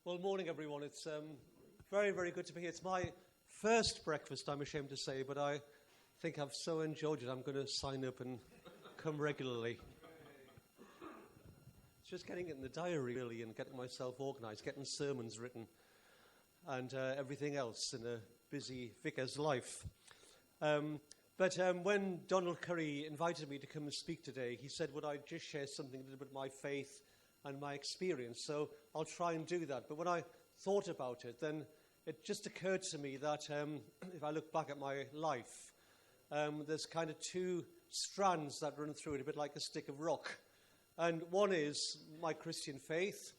Well, morning, everyone. It's very, very good to be here. It's my first breakfast, I'm ashamed to say, but I think I've so enjoyed it, I'm going to sign up and come regularly. It's just getting it in the diary, really, and getting myself organised, getting sermons written, and everything else in a busy vicar's life. But when Donald Curry invited me to come and speak today, he said, would I just share something a little bit of my faith and my experience? So I'll try and do that. But when I thought about it, then it just occurred to me that if I look back at my life, there's kind of two strands that run through it, a bit like a stick of rock. And one is my Christian faith,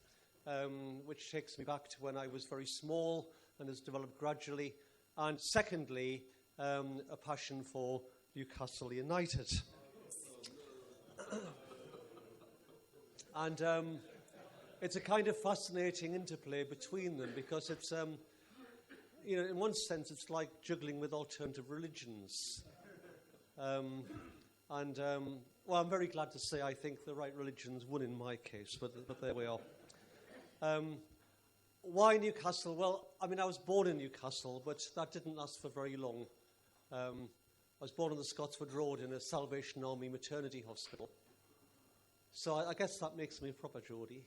which takes me back to when I was very small and has developed gradually. And secondly, a passion for Newcastle United. And it's a kind of fascinating interplay between them because it's, in one sense, it's like juggling with alternative religions. Well, I'm very glad to say I think the right religions won in my case, but there we are. Why Newcastle? Well, I was born in Newcastle, but that didn't last for very long. I was born on the Scotsford Road in a Salvation Army maternity hospital. So I guess that makes me a proper Geordie.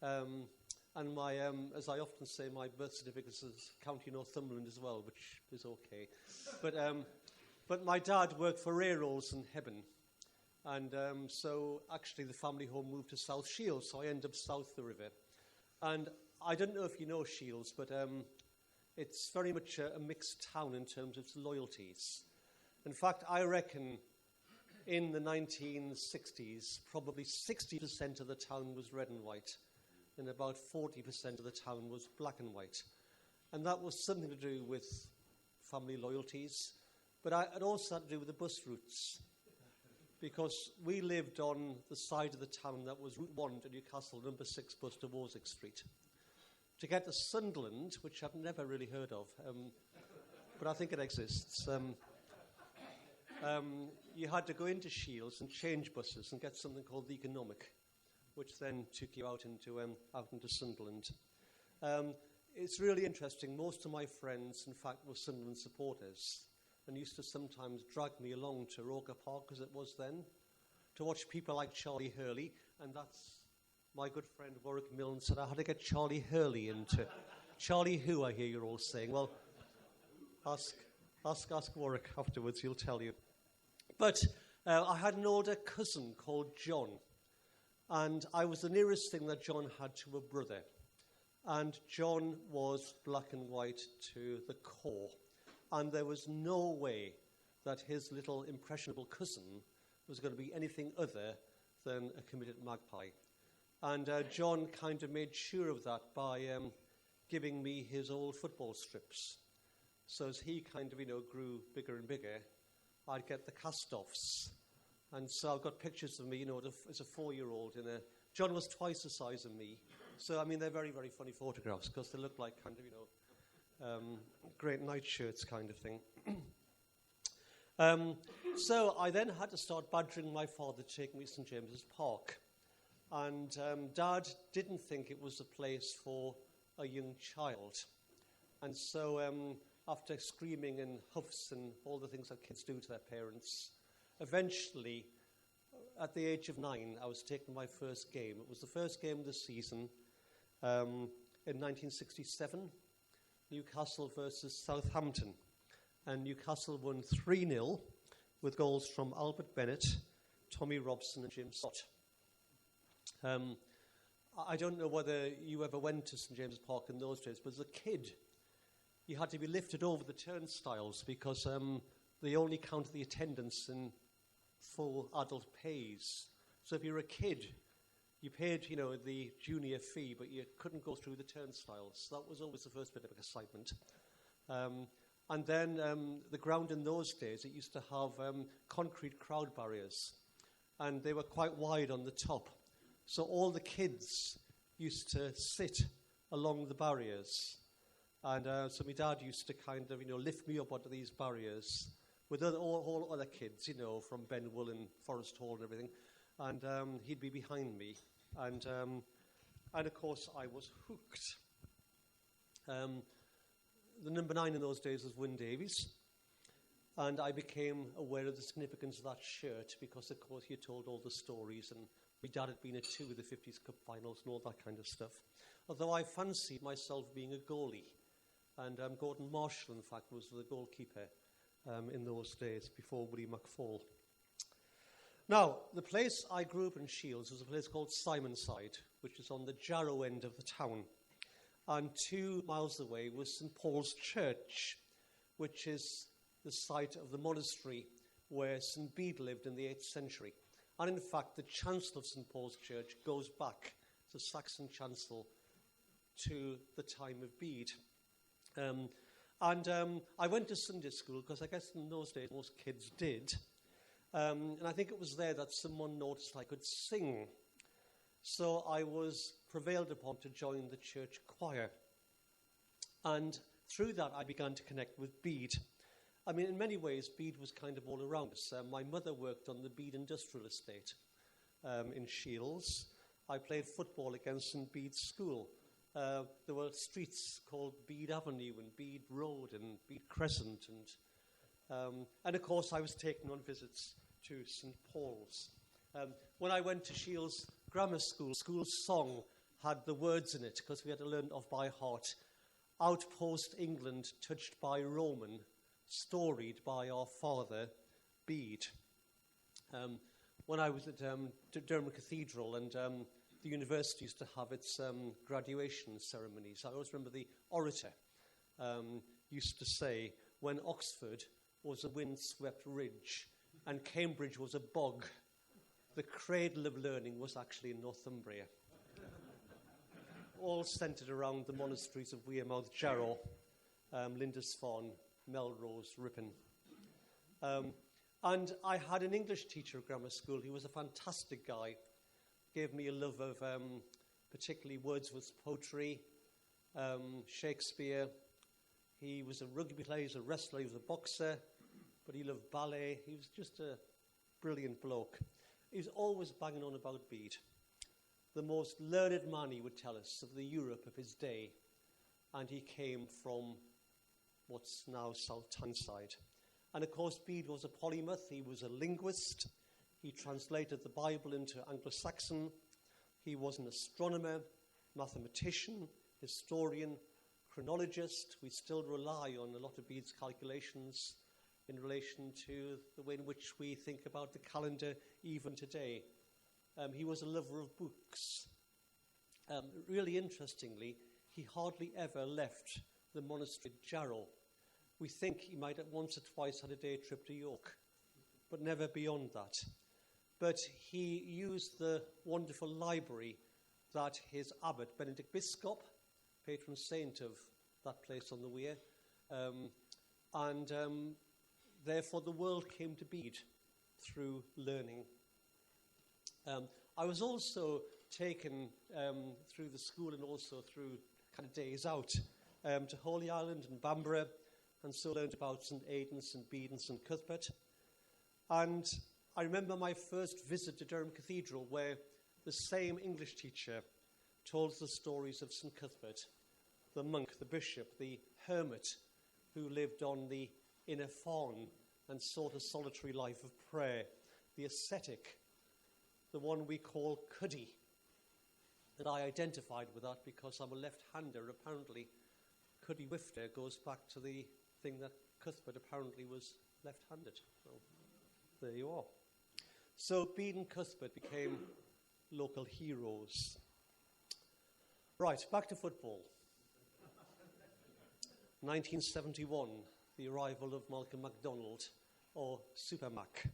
And my, as I often say, my birth certificate is County Northumberland as well, which is okay. But my dad worked for Railroads in Hebburn. And so actually the family home moved to South Shields, so I ended up south the river. And I don't know if you know Shields, but it's very much a mixed town in terms of its loyalties. In fact, I reckon in the 1960s, probably 60% of the town was red and white, and about 40% of the town was black and white. And that was something to do with family loyalties, but it also had to do with the bus routes, because we lived on the side of the town that was Route 1 to Newcastle, number 6 bus to Warwick Street. To get to Sunderland, which I've never really heard of, but I think it exists, you had to go into Shields and change buses and get something called the economic, which then took you out into Sunderland. It's really interesting. Most of my friends, in fact, were Sunderland supporters and used to sometimes drag me along to Roker Park, as it was then, to watch people like Charlie Hurley, and that's my good friend Warwick Milne said I had to get Charlie Hurley into. Charlie who, I hear you're all saying. Well, ask Warwick afterwards, he'll tell you. But I had an older cousin called John, and I was the nearest thing that John had to a brother. And John was black and white to the core, and there was no way that his little impressionable cousin was going to be anything other than a committed magpie. And John kind of made sure of that by giving me his old football strips. So as he kind of, grew bigger and bigger, I'd get the cast-offs. And so I've got pictures of me, as a 4-year-old John was twice the size of me. So, they're very, very funny photographs because they look like kind of, great nightshirts kind of thing. So I then had to start badgering my father to take me to St James's Park. And Dad didn't think it was a place for a young child. And so after screaming and huffs and all the things that kids do to their parents, eventually, at the age of 9, I was taking my first game. It was the first game of the season in 1967, Newcastle versus Southampton. And Newcastle won 3-0 with goals from Albert Bennett, Tommy Robson and Jim Stott. I don't know whether you ever went to St James's Park in those days, but as a kid, you had to be lifted over the turnstiles because they only counted the attendance in full adult pays. So if you were a kid, you paid, the junior fee, but you couldn't go through the turnstiles. That was always the first bit of excitement. And then the ground in those days, it used to have concrete crowd barriers, and they were quite wide on the top. So all the kids used to sit along the barriers. And so my dad used to kind of, lift me up onto these barriers with all other kids, from Benwool and Forest Hall and everything. And he'd be behind me. And of course, I was hooked. The number 9 in those days was Wyn Davies, and I became aware of the significance of that shirt because, of course, he told all the stories, and my dad had been at 2 of the 50s Cup finals and all that kind of stuff. Although I fancied myself being a goalie, and Gordon Marshall, in fact, was the goalkeeper in those days before Willie McFall. Now, the place I grew up in Shields was a place called Simonside, which is on the Jarrow end of the town. And 2 miles away was St Paul's Church, which is the site of the monastery where St Bede lived in the 8th century. And in fact, the chancel of St Paul's Church goes back to Saxon chancel to the time of Bede. I went to Sunday school because I guess in those days most kids did. And I think it was there that someone noticed I could sing. So I was prevailed upon to join the church choir. And through that, I began to connect with Bede. I mean, in many ways, Bede was kind of all around us. My mother worked on the Bede Industrial Estate in Shields. I played football against St Bede's School. There were streets called Bede Avenue and Bede Road and Bede Crescent. And of course, I was taken on visits to St Paul's. When I went to Shields Grammar School, school song had the words in it because we had to learn it off by heart. Outpost England touched by Roman, storied by our father, Bede. When I was at Durham Cathedral and the university used to have its graduation ceremonies, I always remember the orator used to say, when Oxford was a wind-swept ridge and Cambridge was a bog, the cradle of learning was actually in Northumbria. All centred around the monasteries of Wearmouth, Jarrow, Lindisfarne, Melrose, Ripon. And I had an English teacher at grammar school. He was a fantastic guy. Gave me a love of particularly Wordsworth's poetry, Shakespeare. He was a rugby player, he was a wrestler, he was a boxer, but he loved ballet. He was just a brilliant bloke. He was always banging on about Bede. The most learned man, he would tell us, of the Europe of his day. And he came from what's now South Tyneside. And of course, Bede was a polymath. He was a linguist. He translated the Bible into Anglo-Saxon. He was an astronomer, mathematician, historian, chronologist. We still rely on a lot of Bede's calculations in relation to the way in which we think about the calendar even today. He was a lover of books. Really interestingly, he hardly ever left the monastery at Jarrow. We think he might have once or twice had a day trip to York, but never beyond that. But he used the wonderful library that his abbot, Benedict Biscop, patron saint of that place on the Wear, and therefore the world came to Bede through learning. I was also taken through the school and also through kind of days out to Holy Island and Bamborough, and so learned about St Aidan, St Bede and St Cuthbert. And I remember my first visit to Durham Cathedral where the same English teacher told the stories of St Cuthbert, the monk, the bishop, the hermit who lived on the inner farn and sought a solitary life of prayer, the ascetic, the one we call Cuddy. And I identified with that because I'm a left-hander. Apparently, Cuddy Wifter goes back to the thing that Cuthbert apparently was left-handed. So there you are. So Bede and Cuthbert became local heroes. Right, back to football. 1971, the arrival of Malcolm MacDonald, or SuperMac.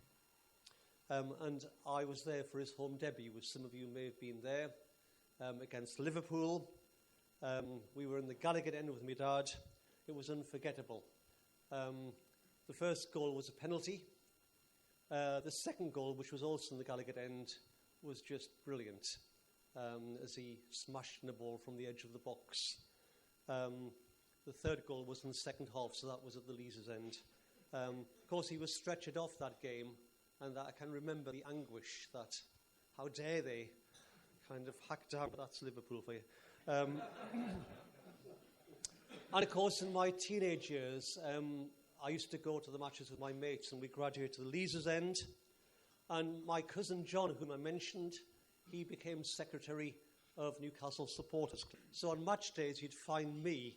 And I was there for his home debut, which some of you may have been there, against Liverpool. We were in the Gallagher end with my dad. It was unforgettable. The first goal was a penalty. The second goal, which was also in the Gallagher end, was just brilliant, as he smashed in the ball from the edge of the box. The third goal was in the second half, so that was at the Leazes end. Of course, he was stretchered off that game, and I can remember the anguish that, how dare they, kind of hacked down, but that's Liverpool for you. And of course, in my teenage years, I used to go to the matches with my mates, and we graduated to the Leazes End. And my cousin John, whom I mentioned, he became secretary of Newcastle Supporters Club. So on match days, you'd find me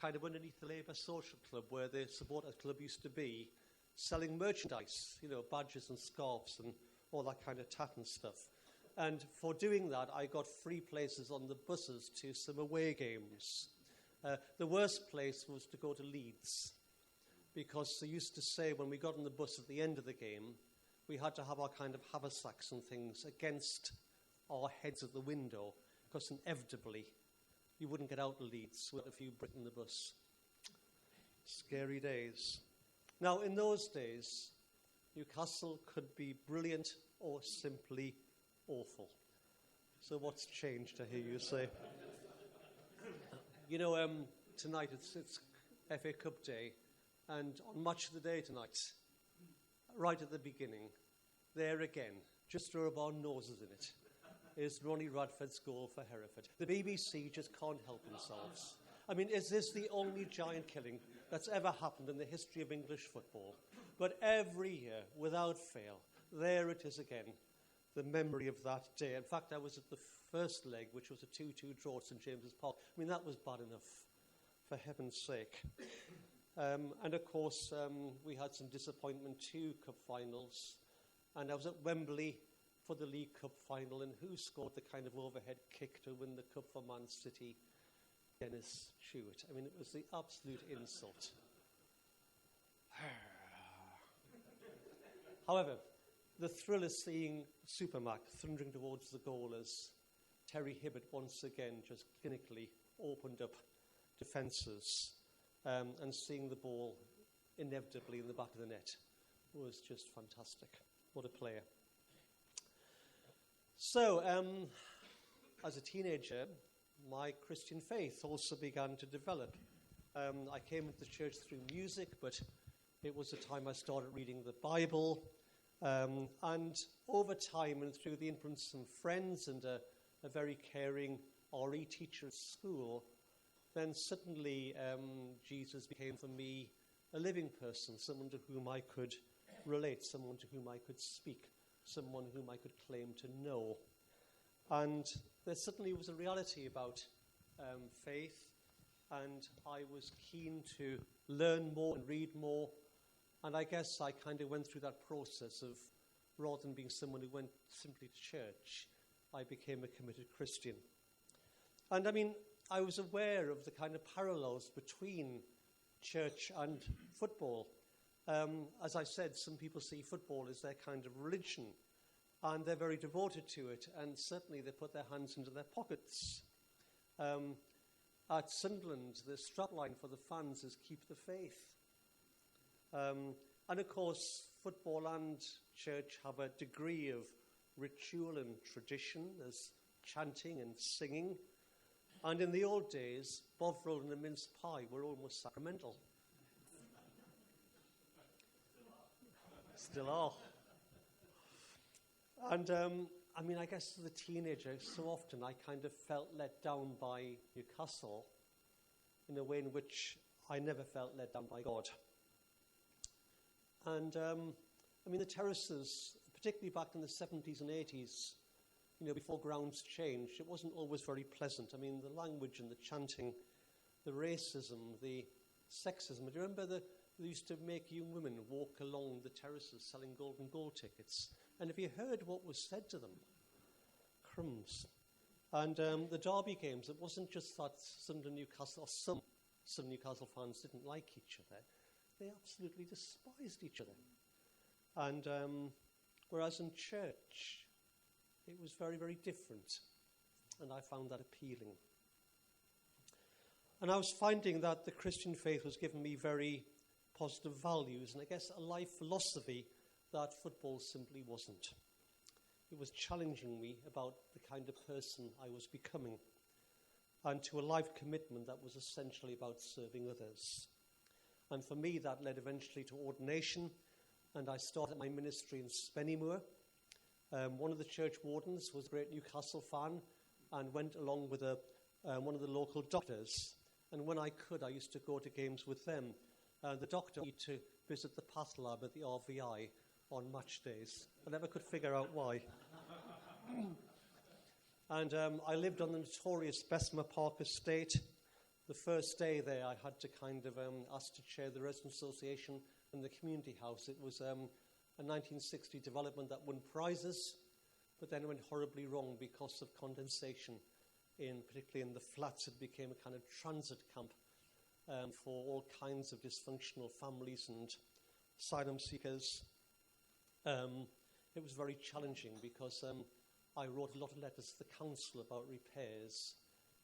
kind of underneath the Labour Social Club, where the Supporters Club used to be, selling merchandise, badges and scarves and all that kind of tat and stuff. And for doing that, I got free places on the buses to some away games. The worst place was to go to Leeds, because they used to say when we got on the bus at the end of the game, we had to have our kind of haversacks and things against our heads at the window, because inevitably you wouldn't get out of Leeds with a few Brit in the bus. Scary days. Now, in those days, Newcastle could be brilliant or simply awful. So what's changed, I hear you say? Tonight it's FA Cup Day, and on Match of the Day tonight, right at the beginning, there again, just to rub our noses in it, is Ronnie Radford's goal for Hereford. The BBC just can't help themselves. I mean, is this the only giant killing that's ever happened in the history of English football? But every year, without fail, there it is again, the memory of that day. In fact, I was at the first leg, which was a 2-2 draw at St James's Park. I mean, that was bad enough, for heaven's sake. And of course, we had some disappointment, 2 cup finals. And I was at Wembley for the League Cup final, and who scored the kind of overhead kick to win the cup for Man City? Dennis Chewett. I mean, it was the absolute insult. However, the thrill of seeing SuperMac thundering towards the goal as Terry Hibbert once again just clinically opened up defences and seeing the ball inevitably in the back of the net was just fantastic. What a player. So, as a teenager, my Christian faith also began to develop. I came into the church through music, but it was the time I started reading the Bible. And over time, and through the influence of some friends and a very caring RE teacher at school, then suddenly Jesus became for me a living person, someone to whom I could relate, someone to whom I could speak, someone whom I could claim to know. And there suddenly was a reality about faith, and I was keen to learn more and read more. And I guess I kind of went through that process of, rather than being someone who went simply to church, I became a committed Christian. And I mean, I was aware of the kind of parallels between church and football. As I said, some people see football as their kind of religion, and they're very devoted to it, and certainly they put their hands into their pockets. At Sunderland, the strapline for the fans is "Keep the Faith." And of course, football and church have a degree of ritual and tradition. There's chanting and singing. And in the old days, Bovril and a mince pie were almost sacramental. Still are. And I guess as a teenager, so often I kind of felt let down by Newcastle in a way in which I never felt let down by God. And the terraces, particularly back in the 70s and 80s, before grounds changed, it wasn't always very pleasant. I mean, the language and the chanting, the racism, the sexism. Do you remember they used to make young women walk along the terraces selling golden goal tickets? And if you heard what was said to them, crumbs. And the Derby games, it wasn't just that Sunderland Newcastle, or some Newcastle fans didn't like each other. They absolutely despised each other. And whereas in church, it was very, very different. And I found that appealing. And I was finding that the Christian faith was giving me very positive values, and I guess a life philosophy that football simply wasn't. It was challenging me about the kind of person I was becoming, and to a life commitment that was essentially about serving others. And for me, that led eventually to ordination, and I started my ministry in Spennymoor. One of the church wardens was a great Newcastle fan and went along with one of the local doctors And when I could, I used to go to games with them. The doctor wanted to visit the path lab at the RVI on match days. I never could figure out why. And I lived on the notorious Bessemer Park estate. The first day there, I had to kind of ask to chair the Resident Association and the community house. It was a 1960 development that won prizes, but then it went horribly wrong because of condensation, particularly in the flats. It became a kind of transit camp for all kinds of dysfunctional families and asylum seekers. It was very challenging because I wrote a lot of letters to the council about repairs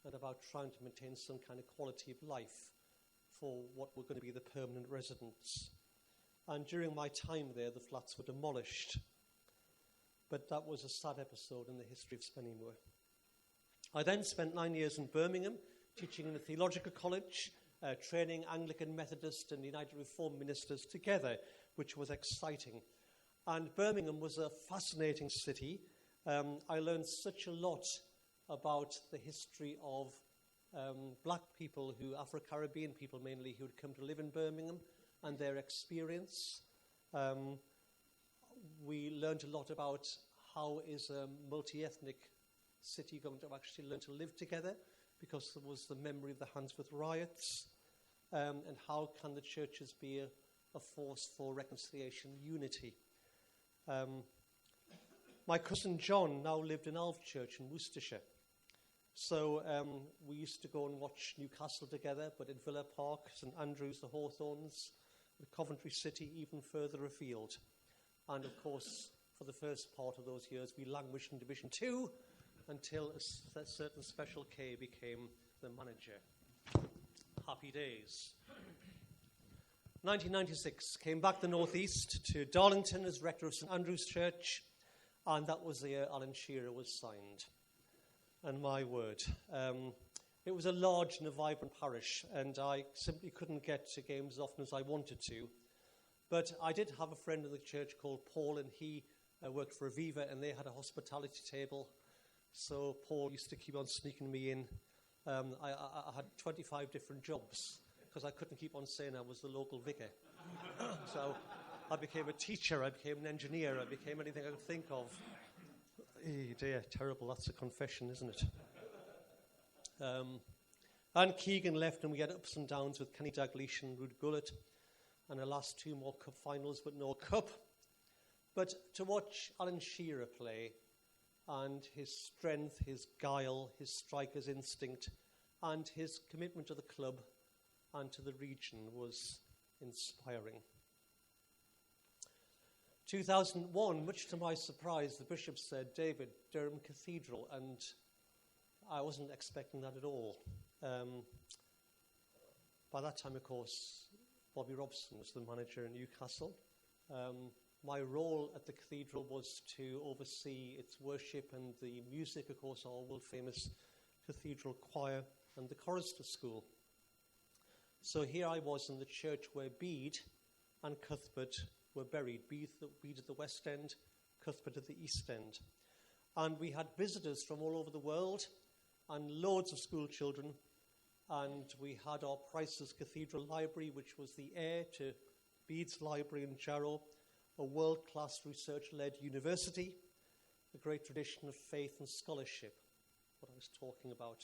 and about trying to maintain some kind of quality of life for what were going to be the permanent residents. And during my time there, the flats were demolished. But that was a sad episode in the history of Spennymoor. I then spent 9 years in Birmingham, teaching in a theological college, training Anglican, Methodist and United Reformed ministers together, which was exciting. And Birmingham was a fascinating city. I learned such a lot about the history of black people, Afro-Caribbean people mainly, who had come to live in Birmingham and their experience. We learned a lot about how is a multi-ethnic city going to actually learn to live together, because there was the memory of the Handsworth riots, and how can the churches be a force for reconciliation, unity. My cousin John now lived in Alvechurch in Worcestershire. So we used to go and watch Newcastle together, but in Villa Park, St Andrews, the Hawthorns, the Coventry City, even further afield. And of course, for the first part of those years, we languished in Division 2 until a certain Special K became the manager. Happy days. 1996, came back the northeast to Darlington as rector of St Andrew's Church, and that was the year Alan Shearer was signed. And my word, it was a large and a vibrant parish, and I simply couldn't get to games as often as I wanted to. But I did have a friend in the church called Paul, and he worked for Aviva, and they had a hospitality table. So Paul used to keep on sneaking me in. I had 25 different jobs, because I couldn't keep on saying I was the local vicar. So I became a teacher, I became an engineer, I became anything I could think of. Oh dear, terrible, that's a confession, isn't it? And Keegan left, and we had ups and downs with Kenny Dalglish and Rude Gullett, and the last 2 more cup finals, but no cup. But to watch Alan Shearer play, and his strength, his guile, his striker's instinct, and his commitment to the club and to the region was inspiring. 2001, much to my surprise, the bishop said, David, Durham Cathedral, and I wasn't expecting that at all. By that time, of course, Bobby Robson was the manager in Newcastle. My role at the cathedral was to oversee its worship and the music, of course, our world-famous cathedral choir and the chorister school. So here I was in the church where Bede and Cuthbert were buried, Bede at the west end, Cuthbert at the east end. And we had visitors from all over the world and loads of school children. And we had our Price's Cathedral Library, which was the heir to Bede's Library in Jarrow, a world-class research-led university, a great tradition of faith and scholarship, what I was talking about,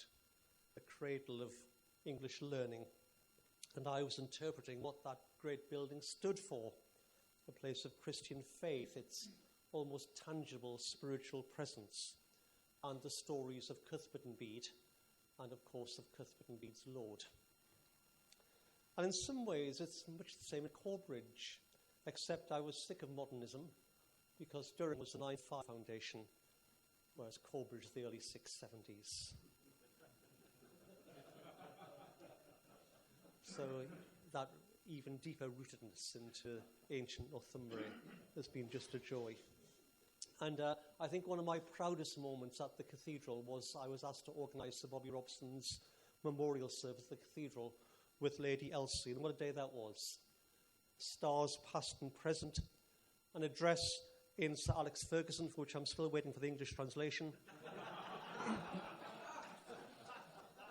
a cradle of English learning. And I was interpreting what that great building stood for, a place of Christian faith, its almost tangible spiritual presence, and the stories of Cuthbert and Bede, and of course of Cuthbert and Bede's Lord. And in some ways it's much the same at Corbridge, except I was sick of modernism, because Durham was the 9-5 foundation, whereas Corbridge the early 670s. So that even deeper rootedness into ancient Northumbria has been just a joy. And I think one of my proudest moments at the cathedral was I was asked to organise Sir Bobby Robson's memorial service at the cathedral with Lady Elsie. And what a day that was. Stars past and present. An address in Sir Alex Ferguson, for which I'm still waiting for the English translation.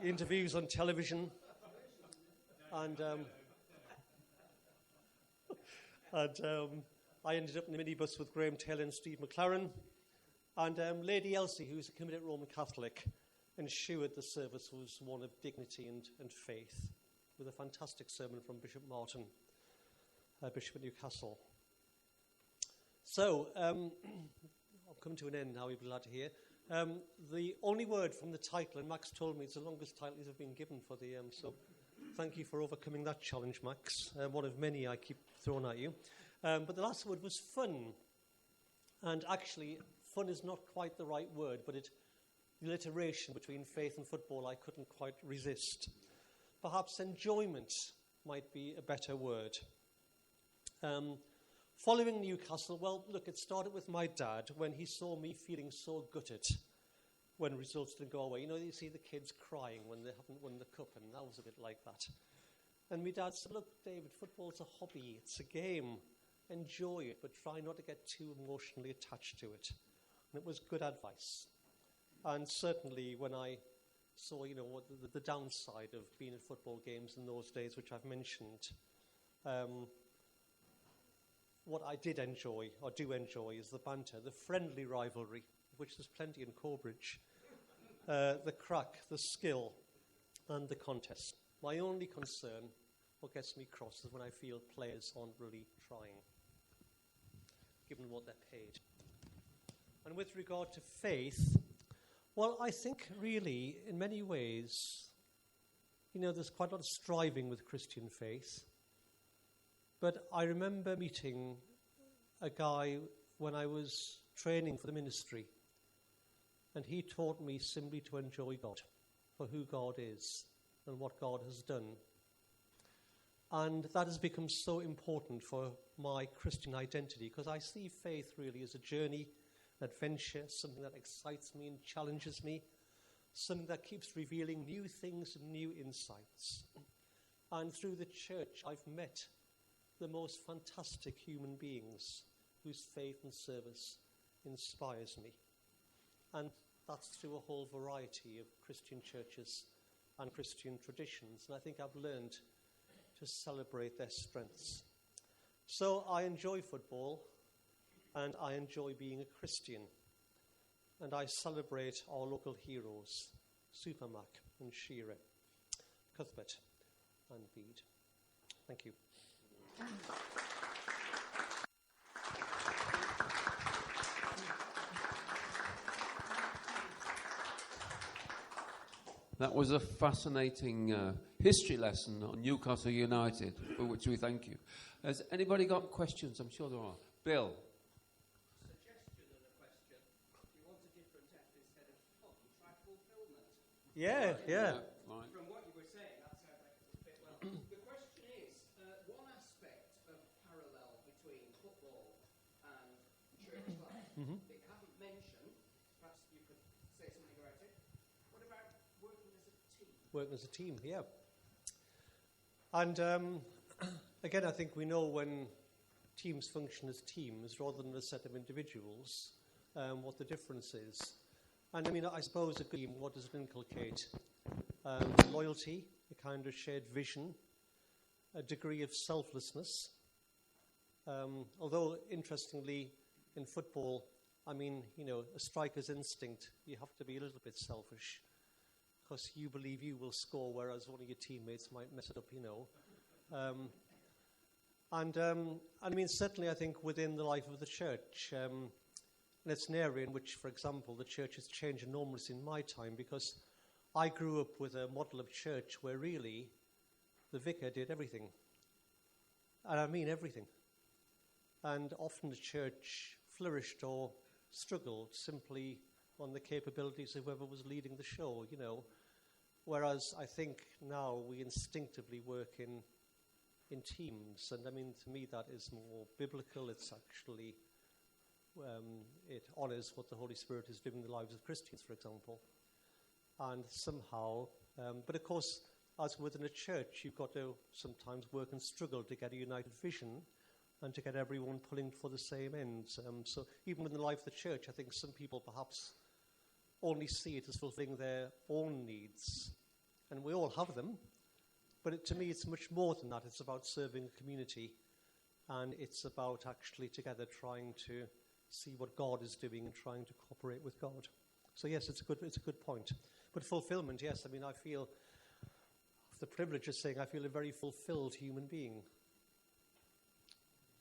Interviews on television. And I ended up in the minibus with Graham Taylor and Steve McLaren. And Lady Elsie, who's a committed Roman Catholic, ensured the service was one of dignity and faith, with a fantastic sermon from Bishop Martin, Bishop of Newcastle. So, I'll come to an end now, you'll be glad to hear. The only word from the title, and Max told me it's the longest title he's ever been given for the, so thank you for overcoming that challenge, Max. One of many I keep throwing at you. But the last word was fun. And actually, fun is not quite the right word, but the alliteration between faith and football I couldn't quite resist. Perhaps enjoyment might be a better word. Following Newcastle, well, look, it started with my dad when he saw me feeling so gutted when results didn't go away. You know, you see the kids crying when they haven't won the cup, and that was a bit like that. And my dad said, look, David, football's a hobby, it's a game. Enjoy it, but try not to get too emotionally attached to it. And it was good advice. And certainly when I saw, you know, what the downside of being at football games in those days, which I've mentioned, what I did enjoy, or do enjoy, is the banter, the friendly rivalry, of which there's plenty in Corbridge, the crack, the skill, and the contest. My only concern, what gets me cross, is when I feel players aren't really trying, given what they're paid. And with regard to faith, well, I think really, in many ways, you know, there's quite a lot of striving with Christian faith. But I remember meeting a guy when I was training for the ministry, and he taught me simply to enjoy God for who God is and what God has done. And that has become so important for my Christian identity, because I see faith really as a journey, an adventure, something that excites me and challenges me, something that keeps revealing new things and new insights. And through the church, I've met the most fantastic human beings whose faith and service inspires me. And that's through a whole variety of Christian churches and Christian traditions. And I think I've learned to celebrate their strengths. So I enjoy football, and I enjoy being a Christian. And I celebrate our local heroes, SuperMac and Shearer, Cuthbert and Bede. Thank you. That was a fascinating history lesson on Newcastle United, for which we thank you. Has anybody got questions? I'm sure there are. Bill. Suggestion and a question. If you want a different F instead of fun, try fulfillment. Yeah. Right. From what you were saying, that sounds like it would fit well. The question is, one aspect of parallel between football and church life that you haven't mentioned, perhaps you could say something about it. What about working as a team? Working as a team, yeah. And again, I think we know when teams function as teams rather than a set of individuals, what the difference is. And I mean, I suppose a good team, what does it inculcate? Loyalty, a kind of shared vision, a degree of selflessness. Although, interestingly, in football, I mean, you know, a striker's instinct, you have to be a little bit selfish, because you believe you will score, whereas one of your teammates might mess it up, you know. And I mean, certainly I think within the life of the church, and it's an area in which, for example, the church has changed enormously in my time, because I grew up with a model of church where really the vicar did everything. And I mean everything. And often the church flourished or struggled simply on the capabilities of whoever was leading the show, you know. Whereas I think now we instinctively work in teams. And I mean, to me, that is more biblical. It's actually, it honours what the Holy Spirit is doing in the lives of Christians, for example. And somehow, but of course, as within a church, you've got to sometimes work and struggle to get a united vision and to get everyone pulling for the same ends. So even within the life of the church, I think some people perhaps only see it as fulfilling their own needs. And we all have them, But to me, it's much more than that. It's about serving a community, and it's about actually together trying to see what God is doing and trying to cooperate with God. So yes, it's a good point. But fulfillment, yes. I mean, I feel the privilege of saying I feel a very fulfilled human being.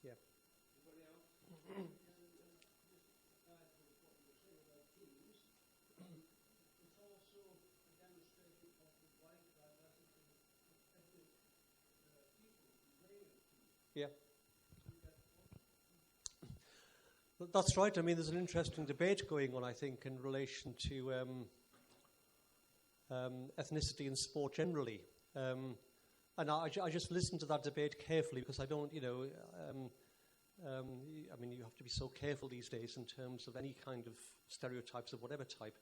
Yeah. Yeah. That's right. I mean, there's an interesting debate going on, I think, in relation to ethnicity in sport generally. And I just listened to that debate carefully because I don't, I mean, you have to be so careful these days in terms of any kind of stereotypes of whatever type.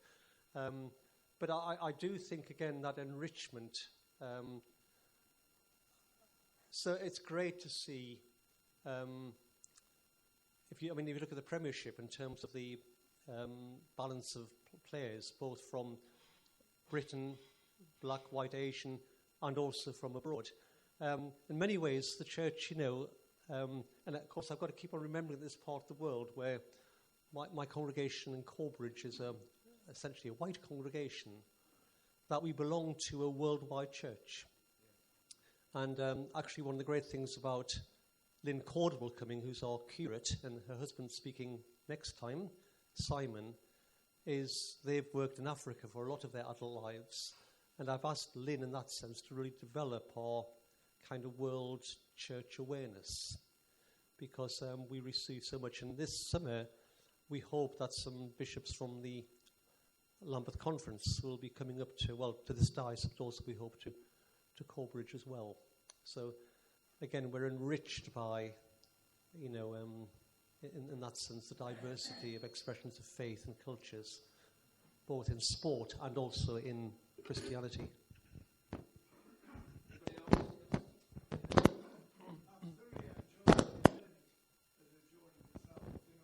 But I do think, again, that enrichment. So it's great to see. If you look at the Premiership in terms of the balance of players, both from Britain, black, white, Asian, and also from abroad. In many ways, the church, and of course I've got to keep on remembering this part of the world where my congregation in Corbridge is essentially a white congregation, that we belong to a worldwide church. And actually one of the great things about Lynn Cordwell coming, who's our curate, and her husband speaking next time, Simon, is they've worked in Africa for a lot of their adult lives. And I've asked Lynn in that sense to really develop our kind of world church awareness, because we receive so much. And this summer, we hope that some bishops from the Lambeth Conference will be coming up to this diocese, but also we hope to Corbridge as well. So again, we're enriched by, in that sense, the diversity of expressions of faith and cultures, both in sport and also in Christianity.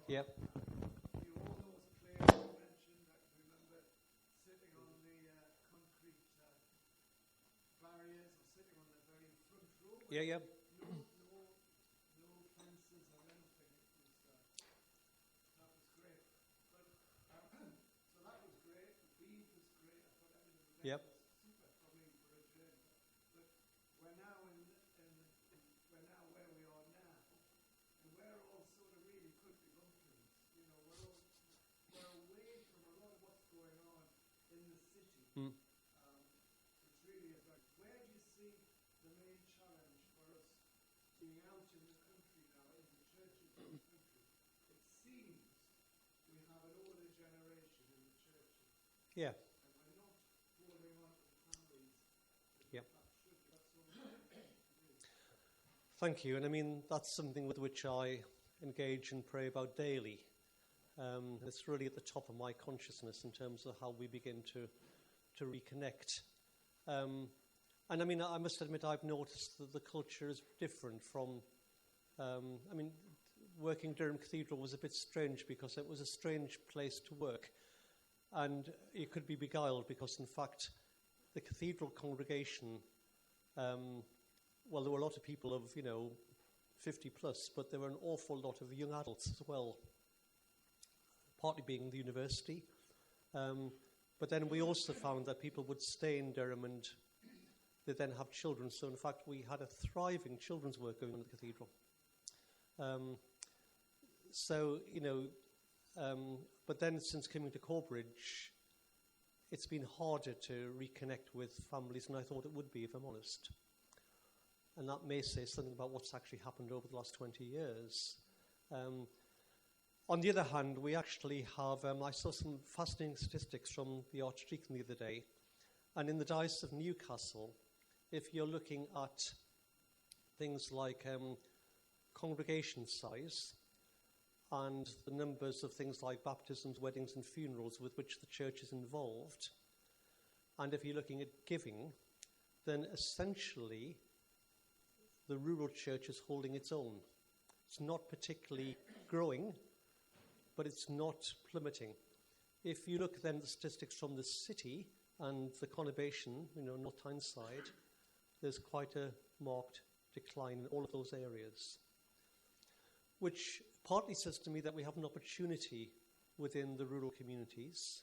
Yeah. Yeah. Yep. Super for me for a journey. But we're now we're now where we are now, and we're all sort of really could be bumpkins. We're away from a lot of what's going on in the city. Which really is like, where do you see the main challenge for us being out in the country now, in the churches in the country? It seems we have an older generation in the churches. Yeah. Thank you. And I mean, that's something with which I engage and pray about daily. It's really at the top of my consciousness in terms of how we begin to reconnect. And I mean, I must admit, I've noticed that the culture is different from, working Durham Cathedral was a bit strange because it was a strange place to work. And you could be beguiled because, in fact, the cathedral congregation, there were a lot of people of, 50 plus, but there were an awful lot of young adults as well, partly being the university. But then we also found that people would stay in Durham and they then have children. So, in fact, we had a thriving children's work going on in the cathedral. But then since coming to Corbridge, it's been harder to reconnect with families than I thought it would be, if I'm honest. And that may say something about what's actually happened over the last 20 years. On the other hand, we actually have, I saw some fascinating statistics from the Archdeacon the other day. And in the Diocese of Newcastle, if you're looking at things like congregation size and the numbers of things like baptisms, weddings and funerals with which the church is involved, and if you're looking at giving, then essentially the rural church is holding its own. It's not particularly growing, but it's not plummeting. If you look then at the statistics from the city and the conurbation, North Tyneside, there's quite a marked decline in all of those areas, which partly says to me that we have an opportunity within the rural communities,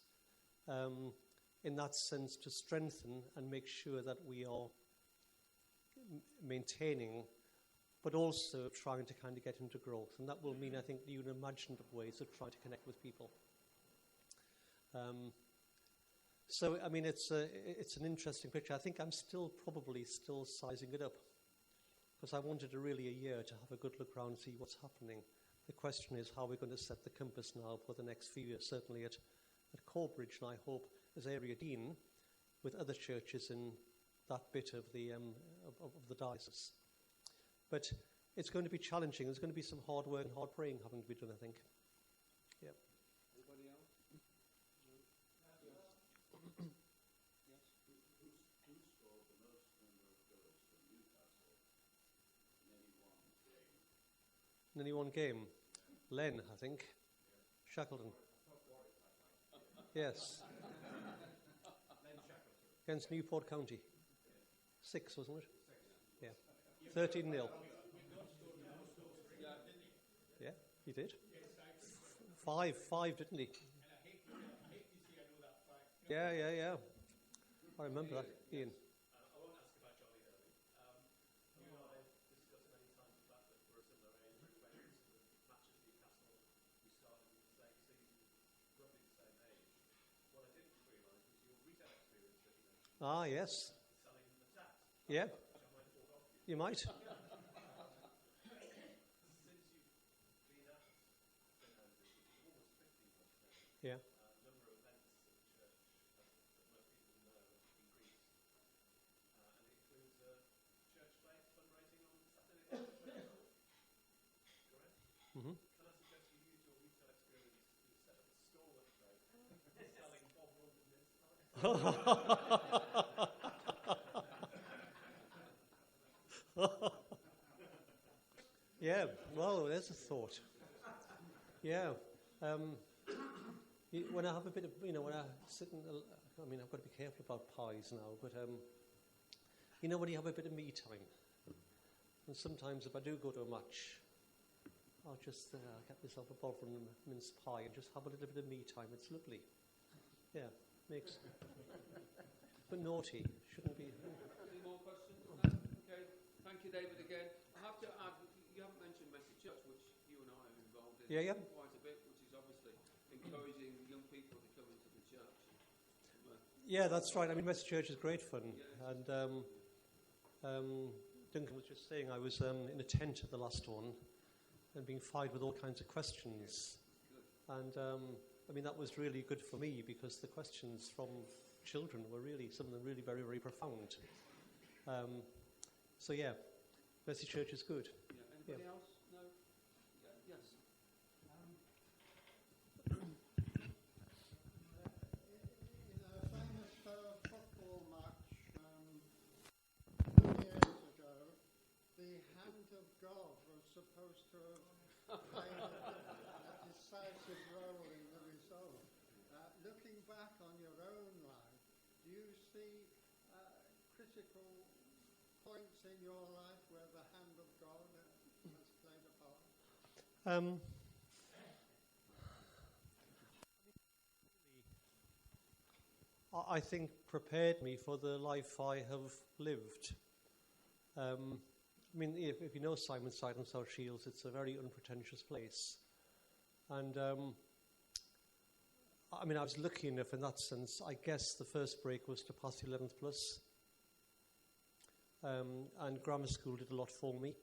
in that sense, to strengthen and make sure that we are maintaining, but also trying to kind of get into growth. And that will mean, I think, new and imaginative ways of trying to connect with people. So, I mean, it's an interesting picture. I think I'm probably still sizing it up, because I wanted really a year to have a good look around and see what's happening. The question is how we're going to set the compass now for the next few years, certainly at Corbridge, and I hope as area dean with other churches in that bit of the diocese. But it's going to be challenging. There's going to be some hard work and hard praying having to be done, I think. Yeah. Anybody else? Who scored the most number of goals for Newcastle in any one game? In any one game? Len, I think. Shackleton. Yes. Against Newport County. 6, wasn't it? Yeah. 13-0. Yeah, he did. 5, didn't he? Yeah. I remember that, Ian. I won't ask about Johnny Hurley. You and I have discussed many times the fact that we're a similar age, when matches Newcastle, we started with the same season, roughly the same age. What I didn't realise was your retail experience that you mentioned. Ah, yes. Selling the tax. Yeah. Which I might have thought of you. You might. Since you've been at St Andrews, which is almost 15 months now, Yeah. the number of events that the church, that most people know, have increased. And it includes church-based fundraising on Saturday. Correct? Mm-hmm. Can I suggest you use your retail experience to set up a stall at Drake, selling Bob London mince pies? Yeah, well, there's a thought. Yeah. When I have a bit of, when I sit and, I've got to be careful about pies now, but, when you have a bit of me time, and sometimes if I do go to a match, I'll just get myself a Bob and mince pie and just have a little bit of me time. It's lovely. Yeah, makes... But naughty, shouldn't be... Any more questions? No? Okay. Thank you, David, again. I have to add, you haven't mentioned Message Church, which you and I are involved in Yeah. quite a bit, which is obviously encouraging young people to come into the church. Yeah, that's right. Message Church is great fun. Yeah. And Duncan was just saying I was in a tent at the last one and being fired with all kinds of questions. And, that was really good for me because the questions from children were really, some of them really very, very profound. So, yeah, Message Church is good. Yeah. Anybody else? No? Yeah. Yes. In a famous football match 2 years ago, the hand of God was supposed to have played a decisive role in the result. Looking back on your own life, do you see critical points in your life where the hand of God has played a part? I think prepared me for the life I have lived. If you know Simonside and South Shields, it's a very unpretentious place. And I was lucky enough in that sense. I guess the first break was to pass the 11th plus. And grammar school did a lot for me.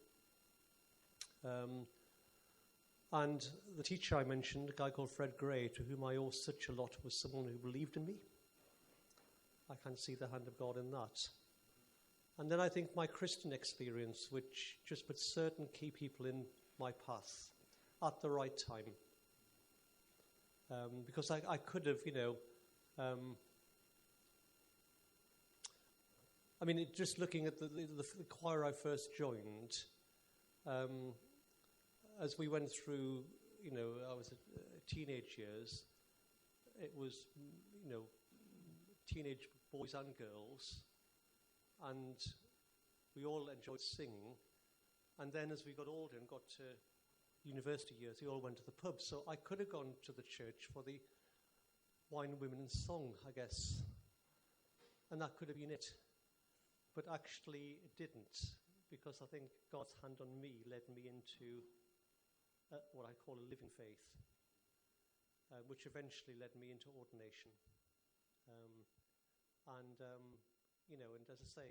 And the teacher I mentioned, a guy called Fred Gray, to whom I owe such a lot, was someone who believed in me. I can see the hand of God in that. And then I think my Christian experience, which just put certain key people in my path at the right time. Because I could have, just looking at the choir I first joined, as we went through, I was teenage years, it was, teenage boys and girls, and we all enjoyed singing. And then as we got older and got to university years, we all went to the pub. So I could have gone to the church for the wine, women and song, I guess. And that could have been it. But actually it didn't, because I think God's hand on me led me into what I call a living faith, which eventually led me into ordination. And as I say,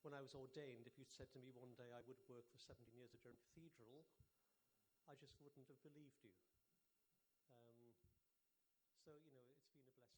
when I was ordained, if you'd said to me one day I would work for 17 years at Durham Cathedral, I just wouldn't have believed you. So, it's been a blessed life from that